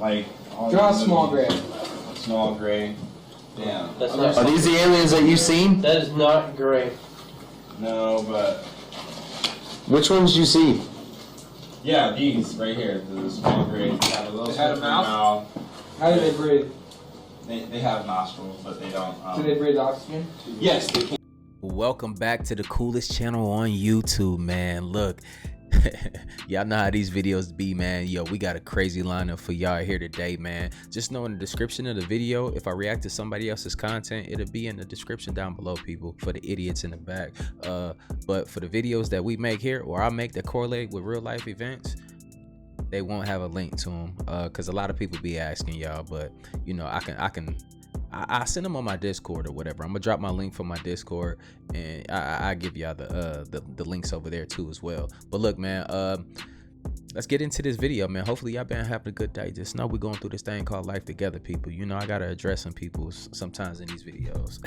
Like draw a small gray. Small gray. Damn. That's not. Are these the aliens that you've seen? That is not gray. No, but Which ones you see? yeah, these right here, the small gray. They have a little They have a mouth? mouth. How do they breathe? They have nostrils, but they don't. Do they breathe oxygen? Yes, they can. Welcome back to the coolest channel on YouTube, man. Look, y'all know how these videos be, man. Yo, we got a crazy lineup for y'all here today, man. Just know in the description of the video, if I react to somebody else's content, it'll be in the description down below, people, for the idiots in the back. But for the videos that we make here, or I make that correlate with real life events, they won't have a link to them, because a lot of people be asking y'all. But you know, I send them on my Discord or whatever. I'm gonna drop my link for my Discord, and I give y'all the links over there too as well. But look, man, let's get into this video, man. Hopefully y'all been having a good day. Just know we're going through this thing called life together, people. You know, I gotta address some people sometimes in these videos.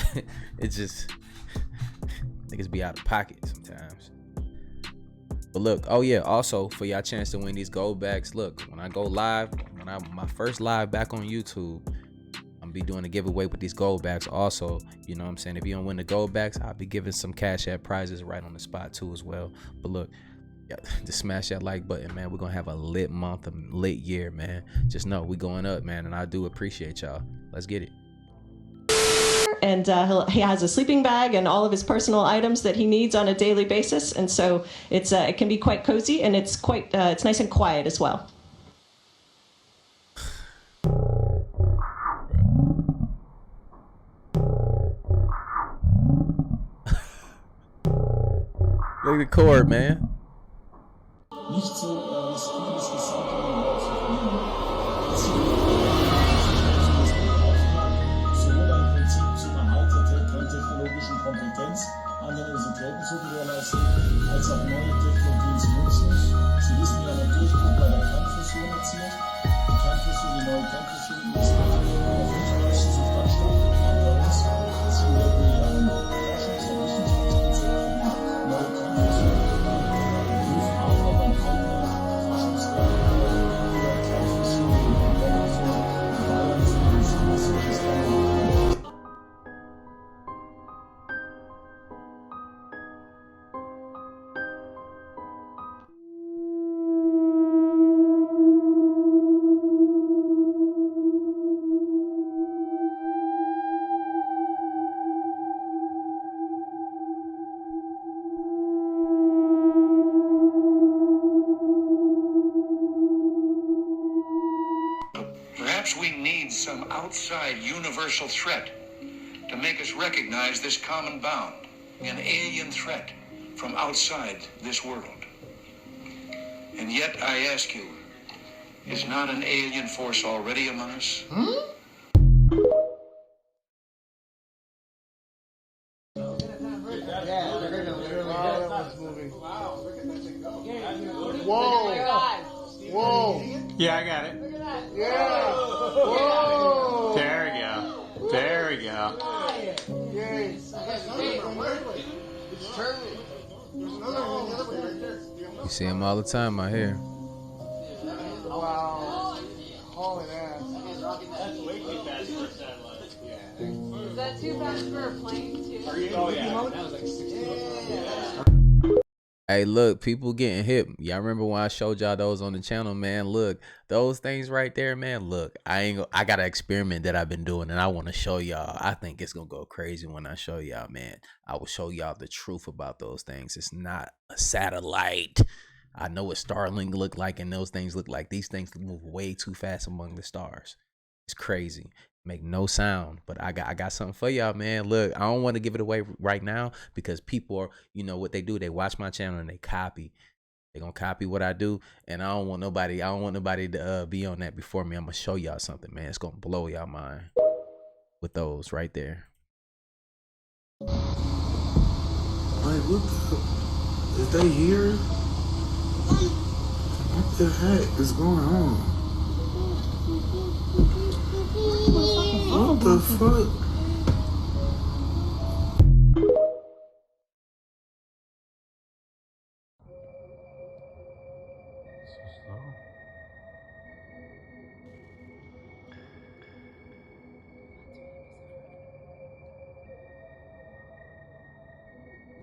It's just niggas be out of pocket sometimes. But look, oh yeah, also for y'all chance to win these gold bags. Look, when I go live, my first live back on YouTube, I'm be doing a giveaway with these gold bags also. You know what I'm saying? If you don't win the gold bags, I'll be giving some cash app prizes right on the spot too as well. But look, yeah, just smash that like button, man. We're gonna have a lit month, a lit year, man. Just know we going up, man, and I do appreciate y'all. Let's get it. And he has a sleeping bag and all of his personal items that he needs on a daily basis, and so it can be quite cozy, and it's nice and quiet as well. Look at the cord, man. Nicht so riskieren, das Risiko überhaupt zu verlieren. Sowohl ein Prinzip zum Erhalt der technologischen Kompetenz, andere Universitäten zu gewährleisten, als auch neue Technologien zu nutzen. Sie wissen ja natürlich, wie bei der Kernfusion erzielt. Die Kernfusion, die neue Kernfusion ist auf internationalen Substanzstoff. Bei uns sind wir die Forschungs- und Wissenschaftskonzepte, neue Kernfusion. Perhaps we need some outside universal threat to make us recognize this common bound, an alien threat from outside this world. And yet I ask you, is not an alien force already among us? Whoa! Whoa! Yeah, I got it. Yeah! Whoa! There we go. There we go. Yay! It's turning. There's another one right there. You see them all the time out here. Wow. Hauling ass. That's way too fast for a satellite. Yeah. Is that too fast for a plane, too? Oh, yeah. That was like 60. Hey, look, people getting hip. Y'all remember when I showed y'all those on the channel, man? Look, those things right there, man. Look, I got an experiment that I've been doing, and I want to show y'all. I think it's gonna go crazy when I show y'all, man. I will show y'all the truth about those things. It's not a satellite. I know what Starlink look like, and those things look like. These things move way too fast among the stars. It's crazy. Make no sound, but I got something for y'all, man. Look, I don't want to give it away right now because people are, you know what they do, they watch my channel and they copy. They're gonna copy what I do, and I don't want nobody to be on that before me. I'm gonna show y'all something, man. It's gonna blow y'all mind with those right there. Like, what the, is they here? What the heck is going on? What the fuck?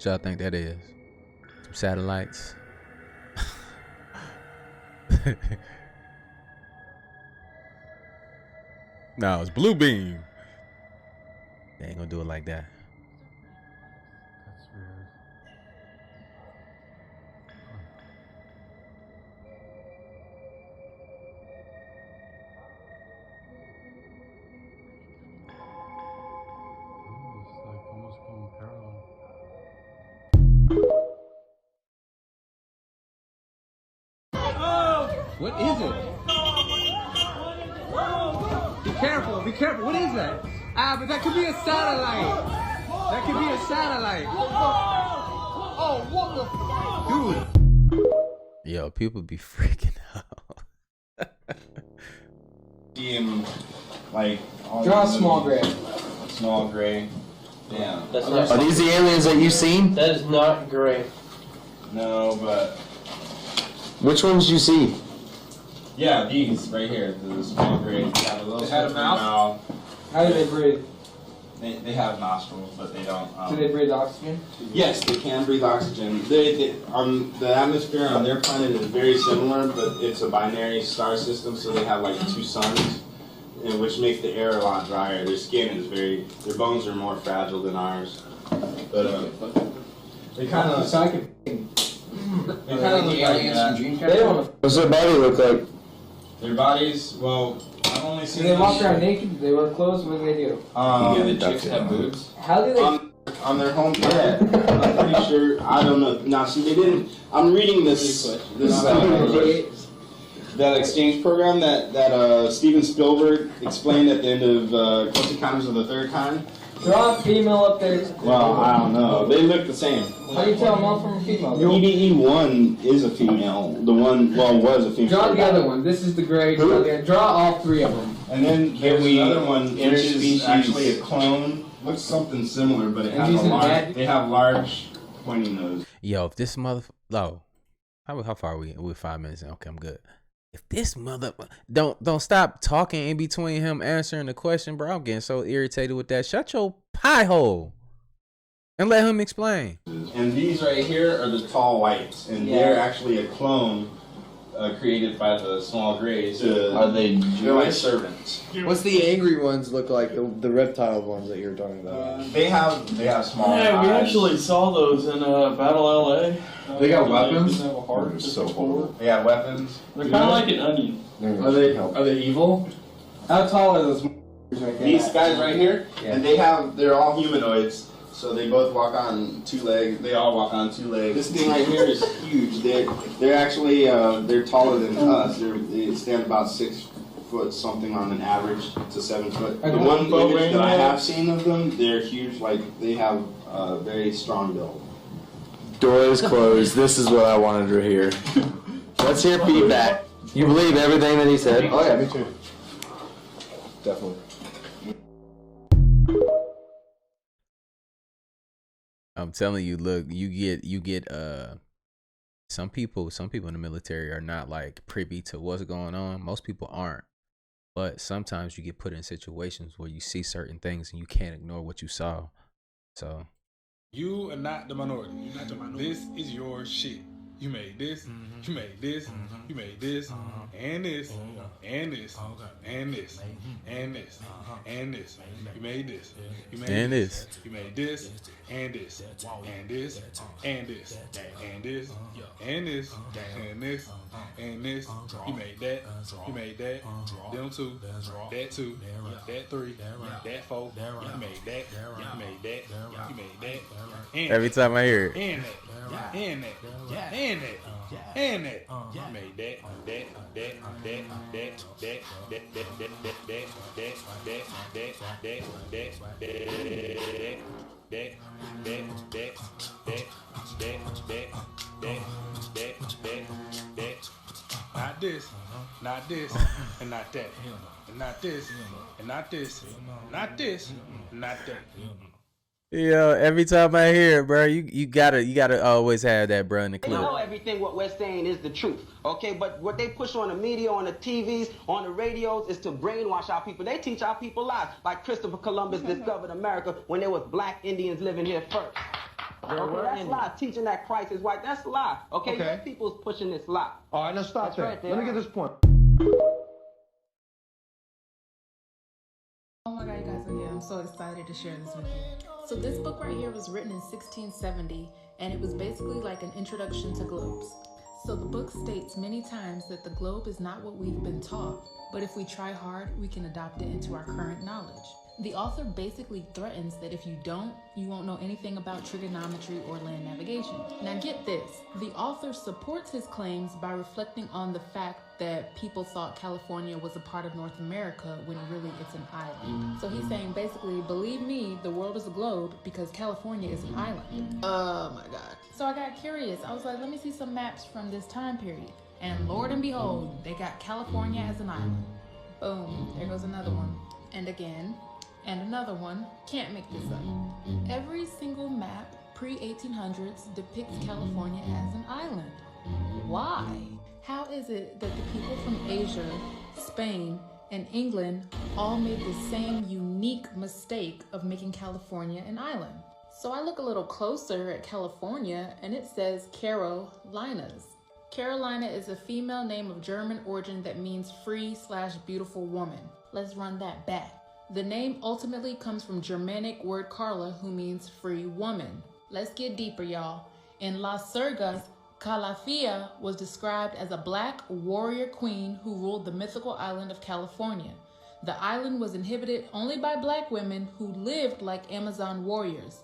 What y'all think that is? Some satellites? No, it's blue beam. They ain't gonna do it like that. That's weird. Oh, it's like almost going parallel. What is it? Be careful, be careful. What is that? Ah, but that could be a satellite. That could be a satellite. Oh, what the dude. Yo, people be freaking out. See him, like, all Draw a the small movies. gray. Small gray. Yeah. That's Are not. these the aliens that you've seen? That is not gray. No, but Which ones did you see? yeah, these right here, the small gray. They have a little They had a different mouth? How do they breathe? They have nostrils, but they don't. Do they breathe oxygen? Yes, they can breathe oxygen. On the atmosphere on their planet is very similar, but it's a binary star system, so they have like 2 suns, which makes the air a lot drier. Their skin is their bones are more fragile than ours. But they kind of psychic. They kind of look like that. They don't. What's their body look like? Their bodies, well, I've only Do seen they them. walk around naked? Do they wear clothes? What do they do? The chicks have boobs. How do they? On their home planet, I'm pretty sure. I don't know. Now, see, they didn't. I'm reading this that exchange program that Steven Spielberg explained at the end of Close Encounters of the Third Kind. Draw a female up there. Well, I don't know. They look the same. How do you tell a male from a female? EBE1 is a female. The one, was a female. Draw the other one. This is the gray. Draw all 3 of them. And then there's another one, which is actually a clone. Looks something similar, but it has they have large pointy nose. Yo, if this mother, no, how far are we? We're 5 minutes in. Okay, I'm good. If this mother don't stop talking in between him answering the question, bro. I'm getting so irritated with that. Shut your pie hole and let him explain. And these right here are the tall whites, and they're actually a clone created by the small grays. Are they They're like servants. What's the angry ones look like? The reptile ones that you were talking about? They have small eyes. Yeah, we actually saw those in Battle LA. They got weapons. They have a heart. They got weapons. They're kind of like an onion. Are they evil? How tall are those? These guys right here, and they're all humanoids. So they both walk on 2 legs. They all walk on 2 legs. This thing right here is huge. They're actually they're taller than us. They stand about 6 foot something on an average to 7 foot. The one image that I have seen of them, they're huge. Like they have a very strong build. Door is closed. This is what I wanted to hear. Let's hear feedback. You believe everything that he said? Oh yeah, me too. Definitely. I'm telling you, look, you get some people in the military are not like privy to what's going on. Most people aren't. But sometimes you get put in situations where you see certain things and you can't ignore what you saw. So You are not the minority. You're not the minority. This is your shit. You made this, you made this, you made this, and this, and this, and this, and this, and this. You made this, you made this, you made this, and this, and this, and this, and this, and this, and this, and this. You made that, you made that, them 2, that 2, that 3, that 4. You made that, you made that, you made that. every time I hear it. And that, and that, and that, and that. You made that, that, that, that, that, that, that, that, that, that, that, that, that, that, that, that. Not this, not this, and not that, and not this, and not this, not this, not that. Yeah, every time I hear it, bro, you gotta always have that, bro, in the They clip. know everything what we're saying is the truth, okay? But what they push on the media, on the TVs, on the radios is to brainwash our people. They teach our people lies, like Christopher Columbus discovered America when there was black Indians living here first. Okay, that's lie. Teaching that Christ is white, that's lie. Okay, Okay. your people's pushing this lie. All right, let's stop That's there. right, they Let me are. get this point. Oh my god, you guys, yeah, I'm so excited to share this with you. So this book right here was written in 1670, and it was basically like an introduction to globes. So the book states many times that the globe is not what we've been taught, but if we try hard, we can adopt it into our current knowledge. The author basically threatens that if you don't, you won't know anything about trigonometry or land navigation. Now get this, the author supports his claims by reflecting on the fact that people thought California was a part of North America when really it's an island. So he's saying basically, believe me, the world is a globe because California is an island. Oh my God. So I got curious. I was like, let me see some maps from this time period. And Lord and behold, they got California as an island. Boom, there goes another one. And again, and another one. Can't make this up. Every single map pre-1800s depicts California as an island. Why? How is it that the people from Asia, Spain, and England all made the same unique mistake of making California an island? So I look a little closer at California and it says Carolinas. Carolina is a female name of German origin that means free/beautiful woman. Let's run that back. The name ultimately comes from Germanic word Carla, who means free woman. Let's get deeper, y'all. In Las Surgas, Calafia was described as a black warrior queen who ruled the mythical island of California. The island was inhabited only by black women who lived like Amazon warriors.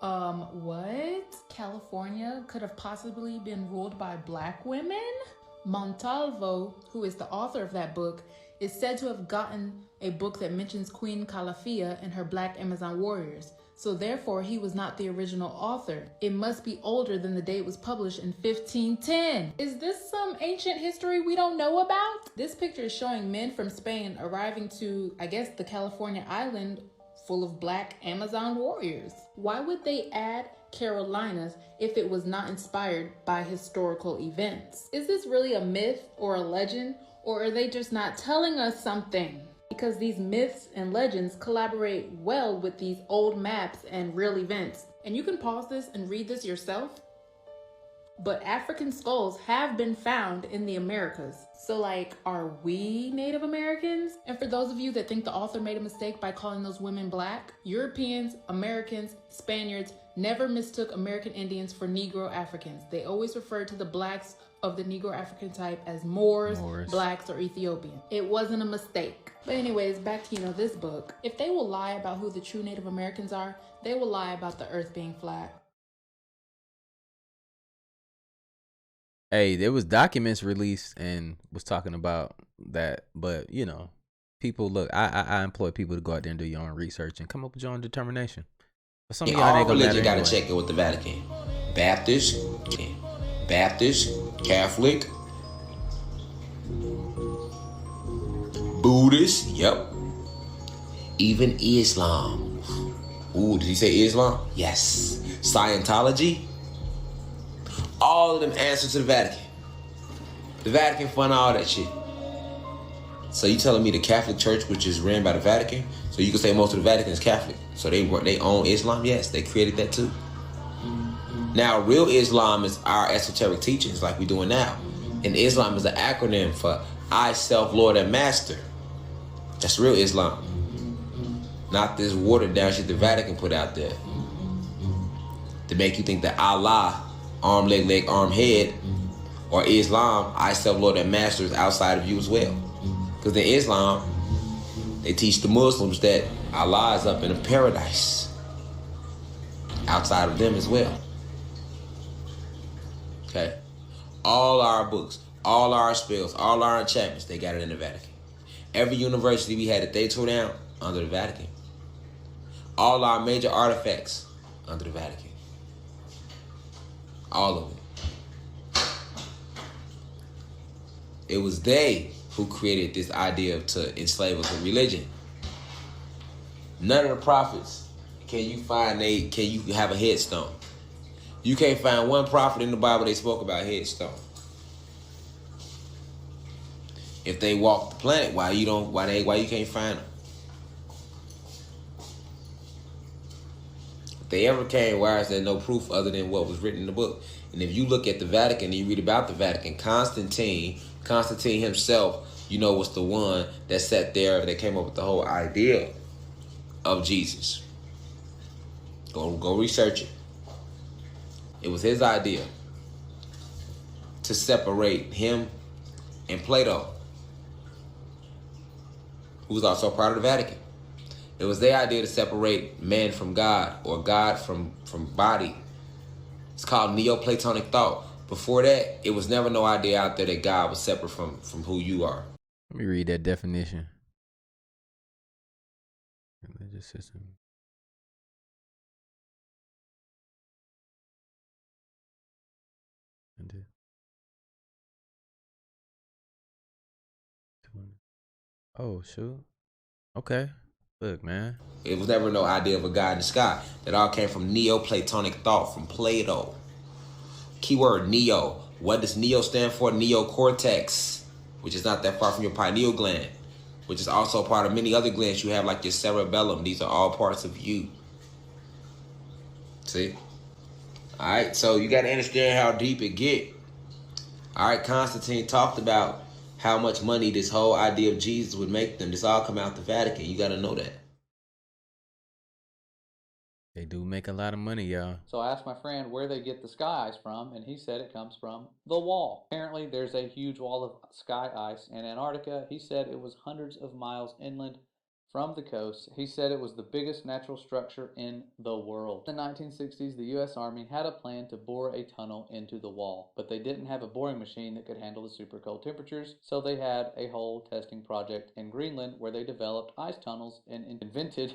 What? California could have possibly been ruled by black women? Montalvo, who is the author of that book, is said to have gotten a book that mentions Queen Calafia and her black Amazon warriors. So therefore, he was not the original author. It must be older than the day it was published in 1510. Is this some ancient history we don't know about? This picture is showing men from Spain arriving to, I guess, the California island full of black Amazon warriors. Why would they add Carolinas if it was not inspired by historical events? Is this really a myth or a legend, or are they just not telling us something? Because these myths and legends collaborate well with these old maps and real events. And you can pause this and read this yourself. But African skulls have been found in the Americas. So like, are we Native Americans? And for those of you that think the author made a mistake by calling those women black, Europeans, Americans, Spaniards never mistook American Indians for Negro Africans. They always referred to the blacks of the Negro African type as Moors, blacks, or Ethiopian. It wasn't a mistake. But anyways, back to, this book. If they will lie about who the true Native Americans are, they will lie about the earth being flat. Hey, there was documents released and was talking about that, but people look. I employ people to go out there and do your own research and come up with your own determination. But some of y'all ain't gonna religion got to check it with the Vatican. Baptist, Catholic, Buddhist, yep. Even Islam. Ooh, did he say Islam? Yes. Scientology. All of them answer to the Vatican. The Vatican fund all that shit. So you telling me the Catholic Church, which is ran by the Vatican, so you can say most of the Vatican is Catholic. So they own Islam? Yes, they created that too. Now, real Islam is our esoteric teachings like we're doing now. And Islam is an acronym for I, Self, Lord, and Master. That's real Islam. Not this watered down shit the Vatican put out there to make you think that Allah, arm, leg, arm, head, or Islam, I, Self, Lord, and Master is outside of you as well. Because in Islam, they teach the Muslims that Allah is up in a paradise outside of them as well. Okay? All our books, all our spells, all our enchantments, they got it in the Vatican. Every university we had that they tore down, under the Vatican. All our major artifacts, under the Vatican. All of it. It was they who created this idea to enslave us with religion. None of the prophets can you have a headstone. You can't find one prophet in the Bible they spoke about headstone. If they walk the planet, why you can't find them? they ever came, why is there no proof other than what was written in the book? And if you look at the Vatican and you read about the Vatican, Constantine himself, you know, was the one that sat there, that came up with the whole idea of Jesus. Go research it. It was his idea to separate him and Plato, who was also part of the Vatican. It was their idea to separate man from God, or God from body. It's called Neoplatonic thought. Before that, it was never no idea out there that God was separate from who you are. Let me read that definition. Religious system. Oh, shoot. Okay. Look, man. It was never no idea of a God in the sky. That all came from Neoplatonic thought, from Plato. Keyword neo. What does neo stand for? Neocortex, which is not that far from your pineal gland, which is also part of many other glands you have, like your cerebellum. These are all parts of you. See? All right, so you got to understand how deep it get. All right, Constantine talked about how much money this whole idea of Jesus would make them. This all come out the Vatican. You got to know that. They do make a lot of money, y'all. So I asked my friend where they get the sky ice from, and he said it comes from the wall. Apparently, there's a huge wall of sky ice in Antarctica. He said it was hundreds of miles inland from the coast. He said it was the biggest natural structure in the world. In the 1960s, the U.S. Army had a plan to bore a tunnel into the wall, but they didn't have a boring machine that could handle the super cold temperatures, so they had a whole testing project in Greenland where they developed ice tunnels and invented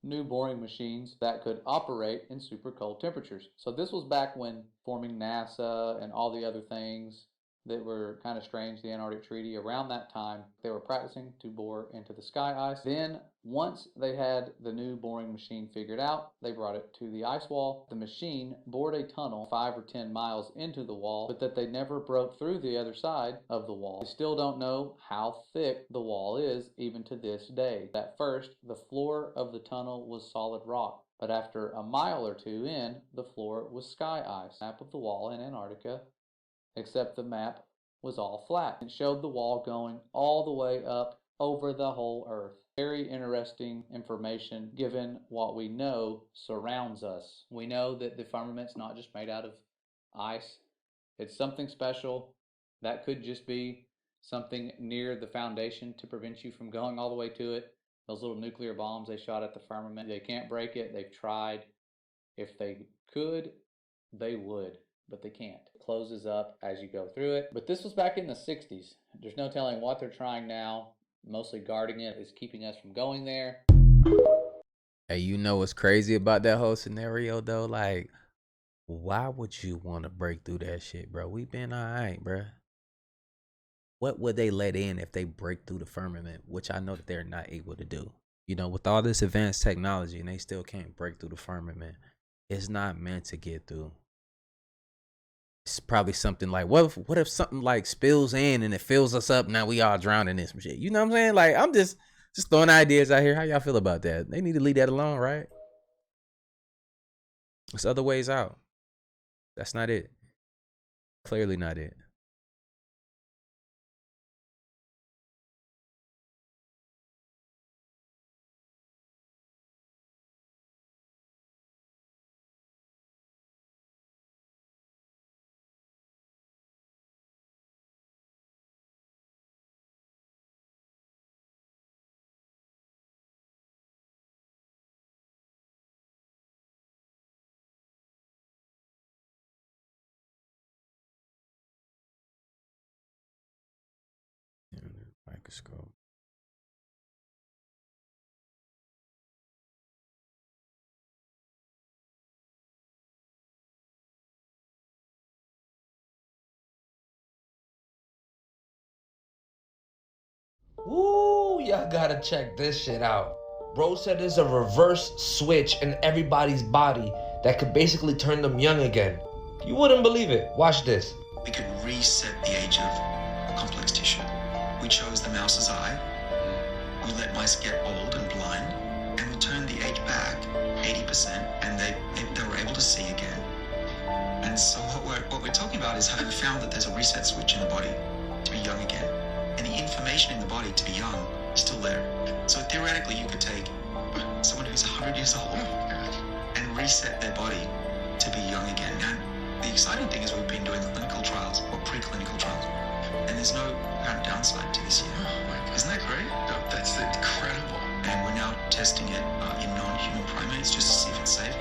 new boring machines that could operate in super cold temperatures. So this was back when forming NASA and all the other things that were kind of strange, the Antarctic Treaty. Around that time, they were practicing to bore into the sky ice. Then, once they had the new boring machine figured out, they brought it to the ice wall. The machine bored a tunnel 5 or 10 miles into the wall, but that they never broke through the other side of the wall. They still don't know how thick the wall is, even to this day. At first, the floor of the tunnel was solid rock, but after a mile or two in, the floor was sky ice. Map of the wall in Antarctica, except the map was all flat. It showed the wall going all the way up over the whole earth. Very interesting information given what we know surrounds us. We know that the firmament's not just made out of ice. It's something special. That could just be something near the foundation to prevent you from going all the way to it. Those little nuclear bombs they shot at the firmament, they can't break it. They've tried. If they could, they would, but they can't. It closes up as you go through it. But this was back in the 60s. There's no telling what they're trying now. Mostly guarding it is keeping us from going there. Hey, you know what's crazy about that whole scenario though? Like, why would you want to break through that shit, bro? We been all right, bro. What would they let in if they break through the firmament, which I know that they're not able to do? You know, with all this advanced technology and they still can't break through the firmament. It's not meant to get through. It's probably something like, what if something like spills in and it fills us up? Now we all drowning in some shit. You know what I'm saying? Like, I'm just throwing ideas out here. How y'all feel about that? They need to leave that alone, right? There's other ways out. That's not it. Clearly not it. Microscope. Woo, y'all gotta check this shit out. Bro said there's a reverse switch in everybody's body that could basically turn them young again. You wouldn't believe it. Watch this. We could reset the age of complex tissue. We chose the mouse's eye. We let mice get old and blind, and we turned the age back 80%, and they were able to see again. And so what we're talking about is how we found that there's a reset switch in the body to be young again. And the information in the body to be young is still there. So theoretically, you could take someone who's 100 years old and reset their body to be young again. And the exciting thing is we've been doing clinical trials or preclinical trials, and there's no apparent downside to this yet. Isn't that great? That's incredible. And we're now testing it in non-human primates just to see if it's safe.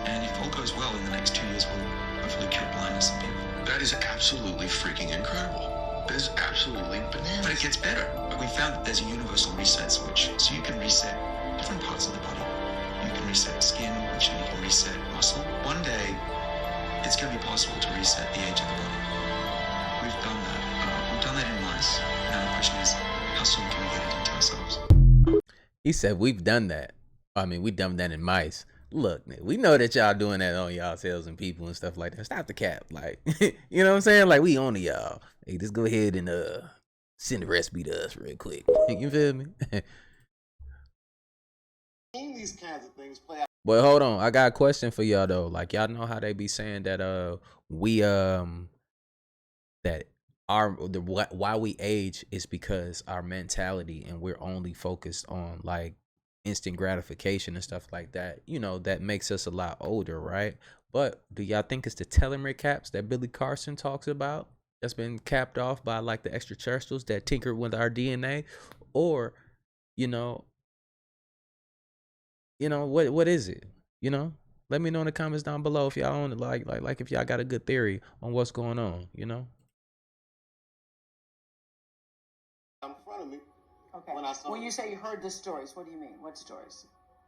And if all goes well, in the next 2 years, we'll hopefully cure blindness in people. That is absolutely freaking incredible. That is absolutely bananas. But it gets better. We found that there's a universal reset switch. So you can reset different parts of the body. You can reset skin, which you can reset muscle. One day, it's going to be possible to reset the age of the body. We've done that. We've done that in mice. Now the question is, how soon can we get it into ourselves? He said, we've done that. I mean, we've done that in mice. Look, man, we know that y'all doing that on y'all cells and people and stuff like that. Stop the cap. Like, you know what I'm saying? Like, we on to y'all. Hey, just go ahead and send the recipe to us real quick. You feel me? These kinds of things play out. But hold on, I got a question for y'all though. Like, y'all know how they be saying that why we age is because our mentality, and we're only focused on like instant gratification and stuff like that. You know, that makes us a lot older, right? But do y'all think it's the telomere caps that Billy Carson talks about that's been capped off by like the extraterrestrials that tinker with our DNA? Or, you know, what is it? You know, let me know in the comments down below if y'all own it, like if y'all got a good theory on what's going on, you know? In front of me. Okay. When you say you heard the stories, what do you mean? What stories?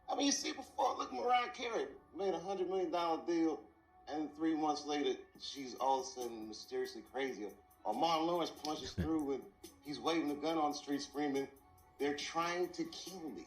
I mean, you see before, look, Mariah Carey made $100 million deal, and 3 months later, she's all of a sudden mysteriously crazy. Or Martin Lawrence punches through and he's waving a gun on the street screaming, "They're trying to kill me."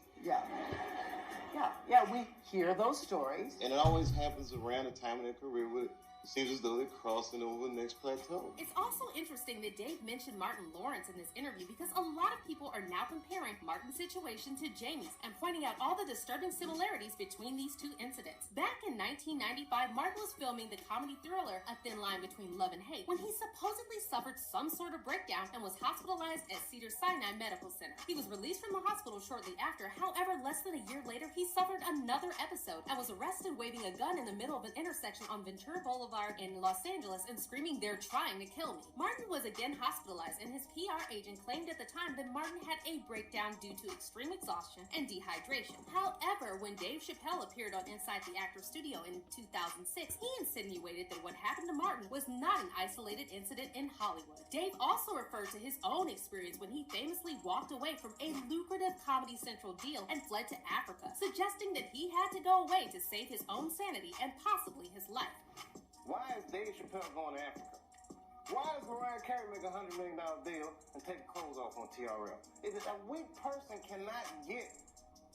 Yeah, we hear those stories. And it always happens around the time in their career where it seems as though they're crossing over the next plateau. It's also interesting that Dave mentioned Martin Lawrence in this interview because a lot of people are now comparing Martin's situation to Jamie's and pointing out all the disturbing similarities between these two incidents. Back in 1995, Martin was filming the comedy thriller A Thin Line Between Love and Hate when he supposedly suffered some sort of breakdown and was hospitalized at Cedars-Sinai Medical Center. He was released from the hospital shortly after. However, less than a year later, he suffered another episode and was arrested waving a gun in the middle of an intersection on Ventura Boulevard in Los Angeles and screaming, "They're trying to kill me." Martin was again hospitalized, and his PR agent claimed at the time that Martin had a breakdown due to extreme exhaustion and dehydration. However, when Dave Chappelle appeared on Inside the Actors Studio in 2006, he insinuated that what happened to Martin was not an isolated incident in Hollywood. Dave also referred to his own experience when he famously walked away from a lucrative Comedy Central deal and fled to Africa, suggesting that he had to go away to save his own sanity and possibly his life. Why is Dave Chappelle going to Africa? Why is Mariah Carey make a $100 million deal and take clothes off on TRL? Is it a weak person cannot get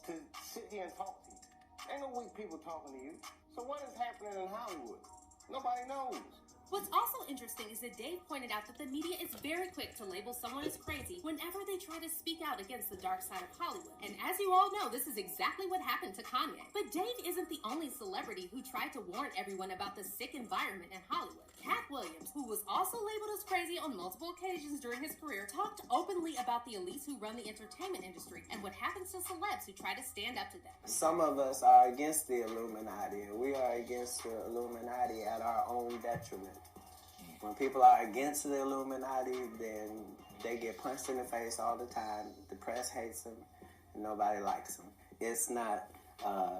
to sit here and talk to you? Ain't no weak people talking to you. So what is happening in Hollywood? Nobody knows. What's also interesting is that Dave pointed out that the media is very quick to label someone as crazy whenever they try to speak out against the dark side of Hollywood. And as you all know, this is exactly what happened to Kanye. But Dave isn't the only celebrity who tried to warn everyone about the sick environment in Hollywood. Cat Williams, who was also labeled as crazy on multiple occasions during his career, talked openly about the elites who run the entertainment industry and what happens to celebs who try to stand up to them. Some of us are against the Illuminati, and we are against the Illuminati at our own detriment. When people are against the Illuminati, then they get punched in the face all the time. The press hates them, and nobody likes them. It's not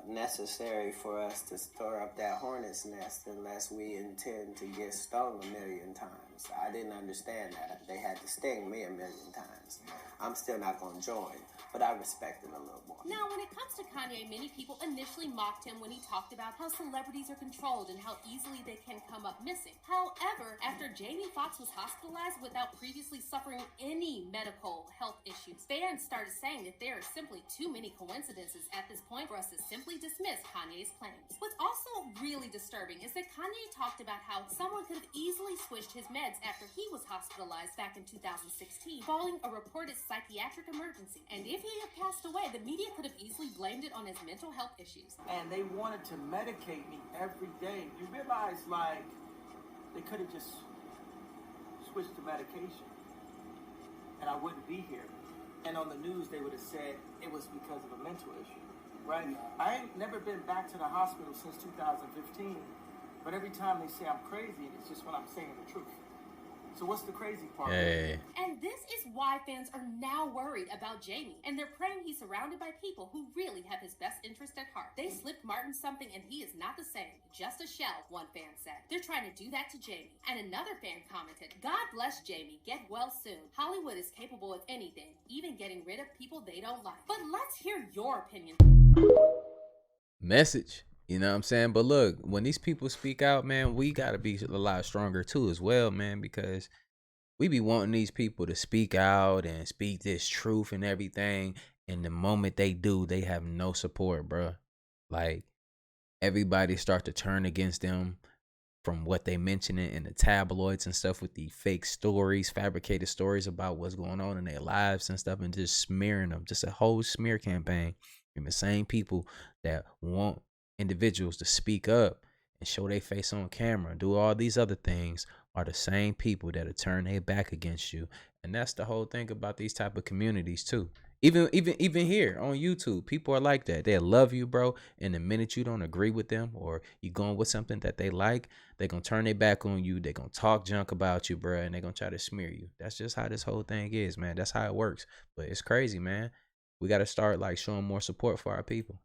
necessary for us to stir up that hornet's nest unless we intend to get stung 1,000,000 times. I didn't understand that. They had to sting me 1,000,000 times. I'm still not going to join, but I respect it a little more. Now, when it comes to Kanye, many people initially mocked him when he talked about how celebrities are controlled and how easily they can come up missing. However, after Jamie Foxx was hospitalized without previously suffering any medical health issues, fans started saying that there are simply too many coincidences at this point for us to simply dismiss Kanye's claims. What's also really disturbing is that Kanye talked about how someone could have easily switched his meds after he was hospitalized back in 2016, following a reported psychiatric emergency. And if If he had passed away, the media could have easily blamed it on his mental health issues. And they wanted to medicate me every day. You realize, like, they could have just switched to medication and I wouldn't be here. And on the news, they would have said it was because of a mental issue, right? I ain't never been back to the hospital since 2015, but every time they say I'm crazy, it's just when I'm saying the truth. So what's the crazy part? Hey. And this is why fans are now worried about Jamie, and they're praying he's surrounded by people who really have his best interest at heart. They slipped Martin something and he is not the same, just a shell, one fan said. They're trying to do that to Jamie. And another fan commented, God bless Jamie, get well soon. Hollywood is capable of anything, even getting rid of people they don't like. But let's hear your opinion. Message. You know what I'm saying? But look, when these people speak out, man, we got to be a lot stronger too as well, man, because we be wanting these people to speak out and speak this truth and everything. And the moment they do, they have no support, bro. Like, everybody start to turn against them from what they mention in the tabloids and stuff with the fake stories, fabricated stories about what's going on in their lives and stuff, and just smearing them. Just a whole smear campaign. And the same people that want individuals to speak up and show their face on camera, do all these other things, are the same people that'll turn their back against you. And that's the whole thing about these type of communities too. Even here on YouTube, people are like that. They love you, bro. And the minute you don't agree with them or you going with something that they like, they're going to turn their back on you. They're going to talk junk about you, bro. And they're going to try to smear you. That's just how this whole thing is, man. That's how it works. But it's crazy, man. We got to start like showing more support for our people.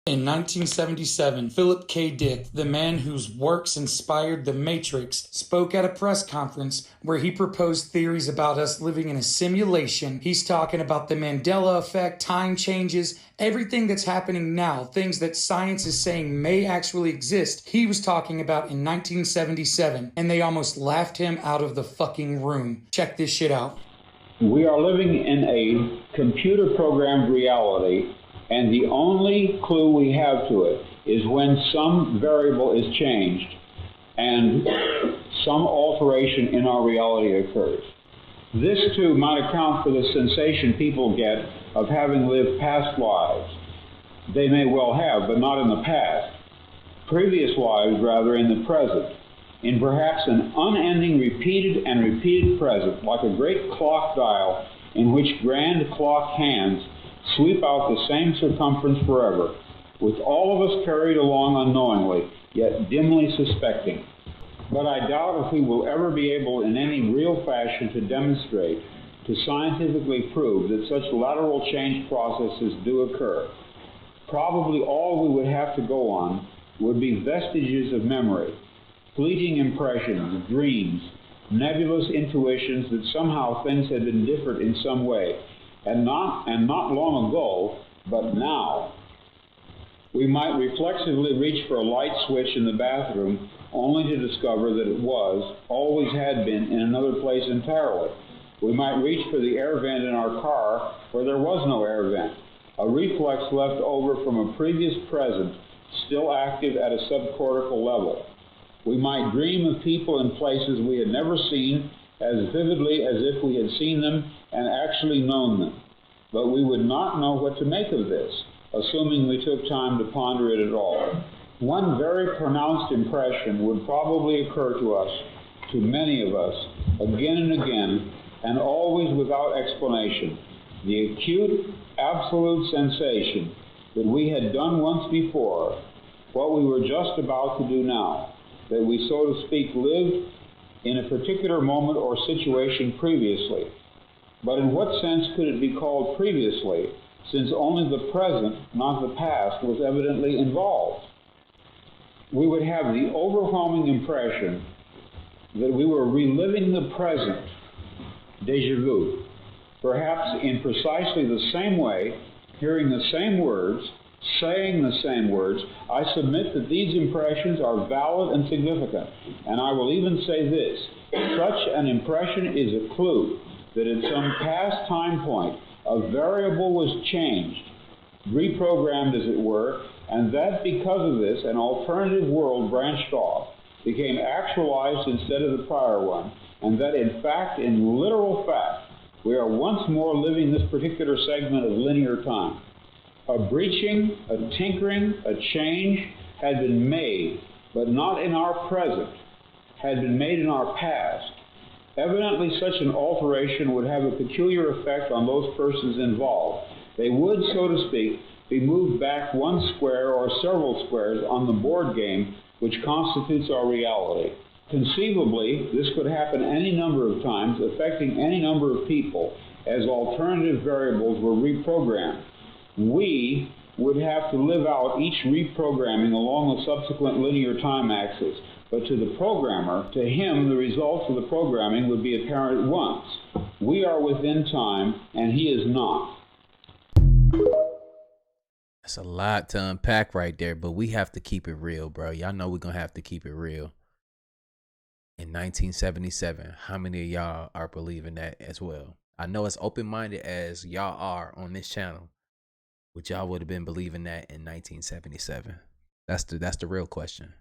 In 1977, Philip K. Dick, the man whose works inspired The Matrix, spoke at a press conference where he proposed theories about us living in a simulation. He's talking about the Mandela effect, time changes, everything that's happening now, things that science is saying may actually exist. He was talking about in 1977, and they almost laughed him out of the fucking room. Check this shit out. We are living in a computer-programmed reality, and the only clue we have to it is when some variable is changed and some alteration in our reality occurs. This, too, might account for the sensation people get of having lived past lives. They may well have, but not in the past. Previous lives, rather, in the present, in perhaps an unending repeated and repeated present, like a great clock dial in which grand clock hands sweep out the same circumference forever, with all of us carried along unknowingly, yet dimly suspecting. But I doubt if we will ever be able in any real fashion to demonstrate, to scientifically prove that such lateral change processes do occur. Probably all we would have to go on would be vestiges of memory, fleeting impressions, dreams, nebulous intuitions that somehow things had been different in some way, and not long ago, but now. We might reflexively reach for a light switch in the bathroom only to discover that it was, always had been, in another place entirely. We might reach for the air vent in our car where there was no air vent, a reflex left over from a previous present, still active at a subcortical level. We might dream of people and places we had never seen as vividly as if we had seen them and actually known them. But we would not know what to make of this, assuming we took time to ponder it at all. One very pronounced impression would probably occur to us, to many of us, again and again, and always without explanation. The acute, absolute sensation that we had done once before, what we were just about to do now, that we, so to speak, lived in a particular moment or situation previously. But in what sense could it be called previously, since only the present, not the past, was evidently involved? We would have the overwhelming impression that we were reliving the present, déjà vu, perhaps in precisely the same way, hearing the same words, saying the same words. I submit that these impressions are valid and significant, and I will even say this: such an impression is a clue that at some past time point a variable was changed, reprogrammed as it were, and that because of this an alternative world branched off, became actualized instead of the prior one, and that in fact, in literal fact, We are once more living this particular segment of linear time. A breaching, a tinkering, a change had been made, but not in our present, had been made in our past. Evidently, such an alteration would have a peculiar effect on those persons involved. They would, so to speak, be moved back one square or several squares on the board game which constitutes our reality. Conceivably, this could happen any number of times, affecting any number of people, as alternative variables were reprogrammed. We would have to live out each reprogramming along the subsequent linear time axis, but to the programmer, to him, the results of the programming would be apparent at once. We are within time, and he is not. That's a lot to unpack right there, but we have to keep it real, bro. Y'all know we're going to have to keep it real. In 1977, how many of y'all are believing that as well? I know as open-minded as y'all are on this channel, but y'all would have been believing that in 1977. That's the real question.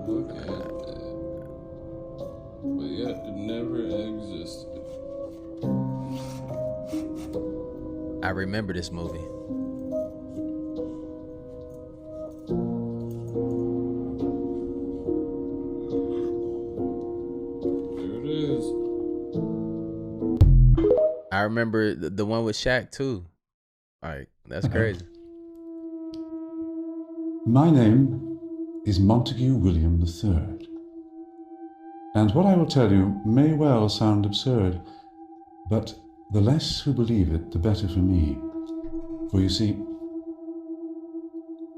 Look at it. But yet it never existed. I remember this movie. I remember the one with Shaq too. Like, that's crazy. My name is Montague William III. And what I will tell you may well sound absurd, but the less who believe it, the better for me. For you see,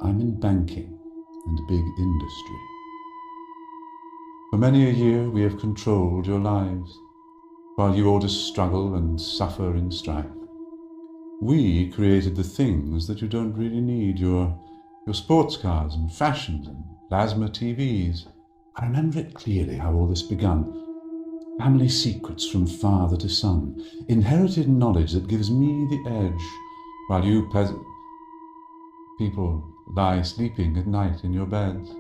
I'm in banking and big industry. For many a year we have controlled your lives, while you all just struggle and suffer in strife. We created the things that you don't really need, your sports cars and fashions and plasma TVs. I remember it clearly how all this begun. Family secrets from father to son, inherited knowledge that gives me the edge, while you people lie sleeping at night in your beds.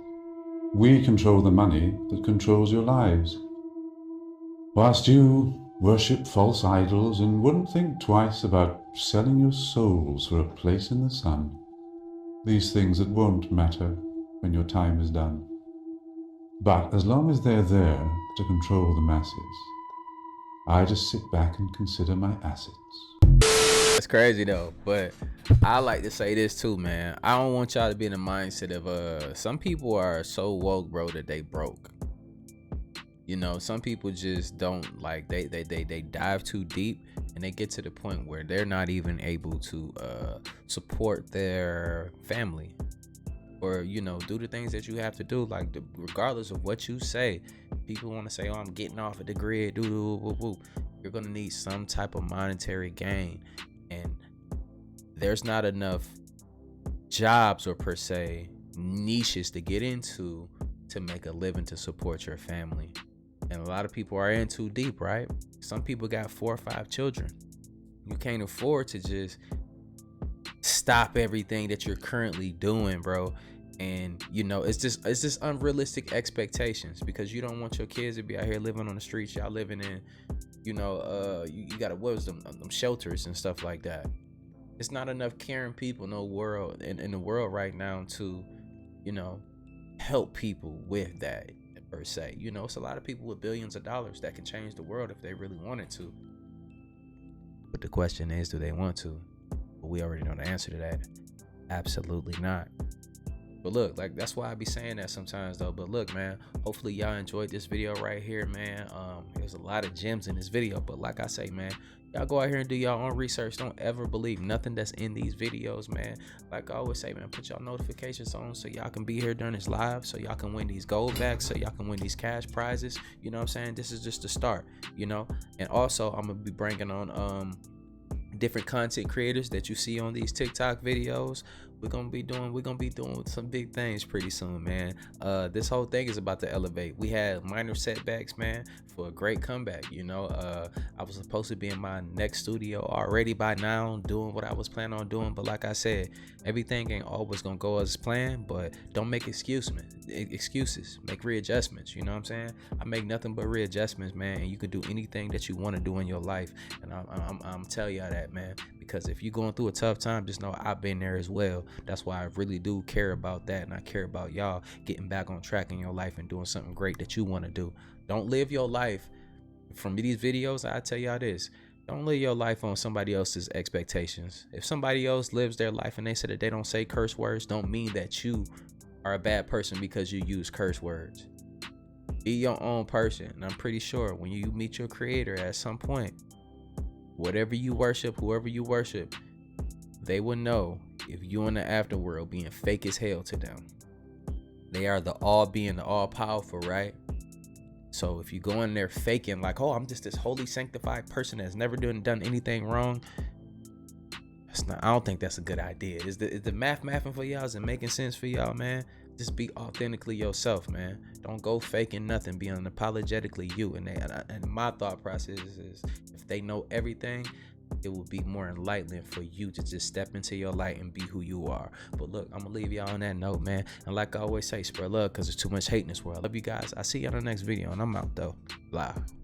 We control the money that controls your lives, whilst you worship false idols and wouldn't think twice about selling your souls for a place in the sun. These things that won't matter when your time is done. But as long as they're there to control the masses, I just sit back and consider my assets. That's crazy though, but I like to say this too, man. I don't want y'all to be in the mindset of some people are so woke, bro, that they broke. You know, some people just don't, like, they dive too deep and they get to the point where they're not even able to support their family or, you know, do the things that you have to do. Like, regardless of what you say, people want to say, oh, I'm getting off of the grid, you're going to need some type of monetary gain. And there's not enough jobs or per se niches to get into to make a living to support your family. And a lot of people are in too deep, right? Some people got 4 or 5 children. You can't afford to just stop everything that you're currently doing, bro. And you know, it's just unrealistic expectations, because you don't want your kids to be out here living on the streets. Y'all living in, you know, you gotta, what was them shelters and stuff like that. It's not enough caring people in the world right now to, you know, help people with that per se. You know, it's a lot of people with billions of dollars that can change the world if they really wanted to. But the question is, do they want to? But we already know the answer to that. Absolutely not. But look, like, that's why I be saying that sometimes though. But look, man, hopefully y'all enjoyed this video right here, man. There's a lot of gems in this video, but like I say, man, y'all go out here and do y'all own research. Don't ever believe nothing that's in these videos, man. Like I always say, man, put y'all notifications on so y'all can be here during this live, so y'all can win these gold backs, so y'all can win these cash prizes. You know what I'm saying? This is just the start, you know. And also, I'm gonna be bringing on different content creators that you see on these TikTok videos. We're gonna be doing some big things pretty soon, man. This whole thing is about to elevate. We had minor setbacks, man, for a great comeback. You know, I was supposed to be in my next studio already by now, doing what I was planning on doing. But like I said, everything ain't always gonna go as planned. But don't make excuses. Make readjustments. You know what I'm saying? I make nothing but readjustments, man. And you can do anything that you want to do in your life. And I'm telling y'all that, man. Because if you're going through a tough time, just know I've been there as well. That's why I really do care about that, and I care about y'all getting back on track in your life and doing something great that you want to do. Don't live your life from these videos. I tell y'all this: don't live your life on somebody else's expectations. If somebody else lives their life and they say that they don't say curse words, don't mean that you are a bad person because you use curse words. Be your own person, and I'm pretty sure when you meet your creator at some point, whatever you worship, whoever you worship, they will know if you in the afterworld being fake as hell to them. They are the all-being, the all-powerful, right? So if you go in there faking like, oh, I'm just this holy sanctified person that's never done anything wrong, I don't think that's a good idea. Is the mathing for y'all? Is it making sense for y'all, man? Just be authentically yourself, man. Don't go faking nothing. Be unapologetically you. And my thought process is, if they know everything, it will be more enlightening for you to just step into your light and be who you are. But look, I'm gonna leave y'all on that note, man. And like I always say, spread love, because there's too much hate in this world. Love you guys. I see you on the next video, and I'm out though. Live.